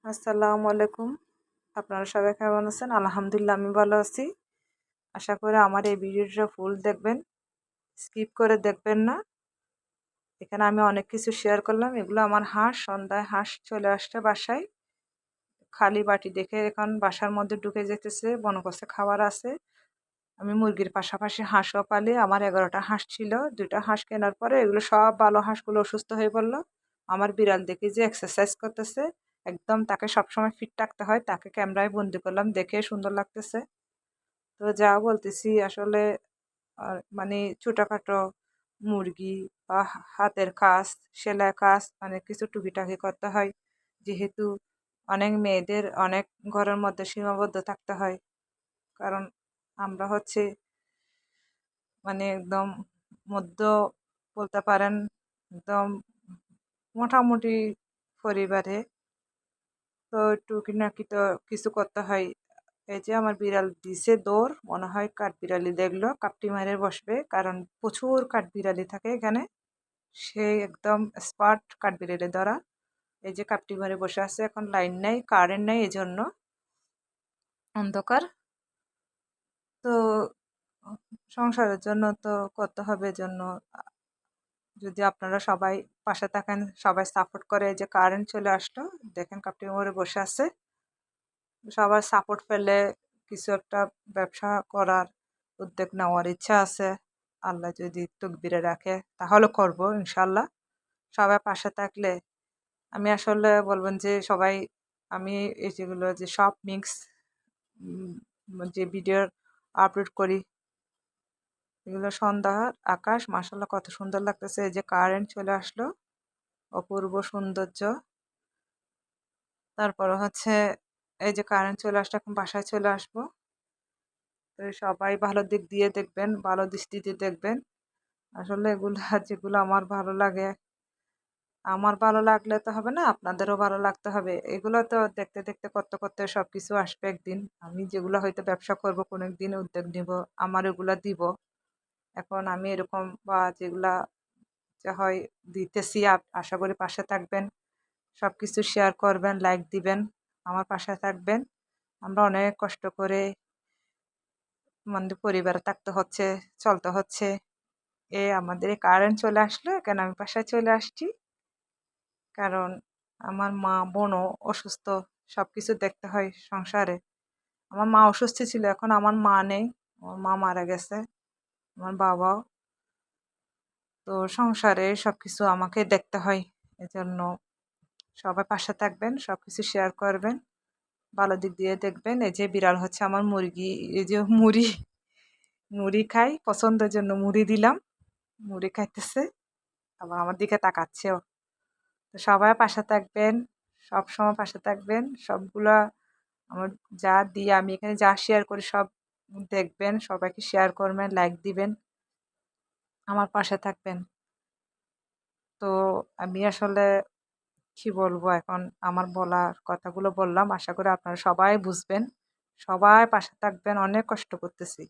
আসসালামু আলাইকুম। আপনারা সবাই কেমন আছেন? আলহামদুলিল্লাহ আমি ভালো আছি। আশা করি আমার এই ভিডিওটা ফুল দেখবেন। স্কিপ করে দেখবেন না। এখানে আমি অনেক কিছু শেয়ার করলাম। এগুলো আমার হাঁস, সন্ধ্যায় হাঁস চলে আসছে বাসায়। খালি বাটি দেখে এখন বাসার মধ্যে ঢুকে যেতেছে। মনে করছে খাবার আছে। আমি মুরগির পাশাপাশি হাঁসও পালি। আমার ১১টা হাঁস ছিল। ২টা হাঁস কেনার পরে এগুলো সব ভালো হাঁসগুলো অসুস্থ হয়ে পড়ল। আমার বিড়াল দেখি যে এক্সারসাইজ করতেছে। একদম তাকে সবসময় ফিট রাখতে হয়। তাকে ক্যামেরায় বন্দি করলাম। দেখে সুন্দর লাগতেছে। তো যা বলতেছি আসলে মানে ছোটখাটো মুরগি বা হাতের কাজ, সেলাই কাজ অনেক কিছু টুকিটাকি করতে হয়। যেহেতু অনেক মেয়েদের অনেক ঘরের মধ্যে সীমাবদ্ধ থাকতে হয়। কারণ আমরা হচ্ছে একদম মধ্য বলতে পারেন একদম মোটামুটি পরিবারে। তো টুকিটাকি তো কিছু করতে হয়। এই যে আমার বিড়াল দিছে দৌড়, মনে হয় কাঠবিড়ালি দেখলো কাপটি মারে বসবে, কারণ প্রচুর কাঠবিড়ালি থাকে এখানে। সে একদম স্পার্ট কাঠবিড়ালি ধরা। এই যে কাপটি মারে বসে আছে। এখন লাইন নাই, কারেন্ট নাই, এই জন্য অন্ধকার। তো সংসারের জন্য তো করতে হবে, এজন্য যদি আপনারা সবাই পাশে থাকেন, সবাই সাপোর্ট করে। এই যে কারেন্ট চলে আসলো, দেখেন কাপটি মারে বসে আছে। সবার সাপোর্ট পেলে কিছু একটা ব্যবসা করার উদ্যোগ নেওয়ার ইচ্ছা আছে। আল্লাহ যদি তকদিরে রাখে তাহলে করব ইনশাল্লাহ। সবাই পাশে থাকলে আমি আসলে বলবেন যে সবাই, আমি এই যেগুলো যে সব মিক্স যে ভিডিও আপলোড করি, এগুলো সন্ধ্যার আকাশ মাশাল্লাহ কত সুন্দর লাগতেছে। এই যে কারেন্ট চলে আসলো, অপূর্ব সৌন্দর্য। তারপরে হচ্ছে এই যে কারেন্ট চলে আসলো, এখন বাসায় চলে আসবো। তো সবাই ভালো দিক দিয়ে দেখবেন, ভালো দৃষ্টিতে দেখবেন। আসলে এগুলো যেগুলো আমার ভালো লাগে, আমার ভালো লাগলে তো হবে না, আপনাদেরও ভালো লাগতে হবে। এগুলো তো দেখতে দেখতে করতে করতে সবকিছু আসবে একদিন। আমি যেগুলো হয়তো ব্যবসা করব, কোনো একদিন উদ্যোগ নিব, আমার এগুলা দিব। এখন আমি এরকম বা যেগুলা যা হয় দিতেছি, আশা করি পাশে থাকবেন, সবকিছু শেয়ার করবেন, লাইক দিবেন, আমার পাশে থাকবেন। আমরা অনেক কষ্ট করে পরিবারে থাকতে হচ্ছে, চলতে হচ্ছে। আমাদের এই কারেন্ট চলে আসলো, কেন আমি বাসায় চলে আসছি। কারণ আমার মা বোনও অসুস্থ, সবকিছু দেখতে হয় সংসারে। আমার মা অসুস্থ ছিল, এখন আমার মা নেই, আমার মা মারা গেছে, আমার বাবাও। তো সংসারে সবকিছু আমাকে দেখতে হয়। এজন্য সবাই পাশে থাকবেন, সবকিছু শেয়ার করবেন, ভালো দিক দিয়ে দেখবেন। এই যে বিড়াল হচ্ছে আমার মুরগি, এই যে মুড়ি মুড়ি খাই, পছন্দের জন্য মুড়ি দিলাম, মুড়ি খাইতেছে, আবার আমার দিকে তাকাচ্ছেও। তো সবাই পাশে থাকবেন, সবসময় পাশে থাকবেন। সবগুলা আমার যা দিয়ে আমি এখানে যা শেয়ার করি সব দেখবেন, সবাইকে শেয়ার করবেন, লাইক দিবেন, আমার পাশে থাকবেন। তো আমি আসলে কি বলবো এখন, আমার বলার কথাগুলো বললাম। আশা করি আপনারা সবাই বুঝবেন, সবাই পাশে থাকবেন। অনেক কষ্ট করতেছি।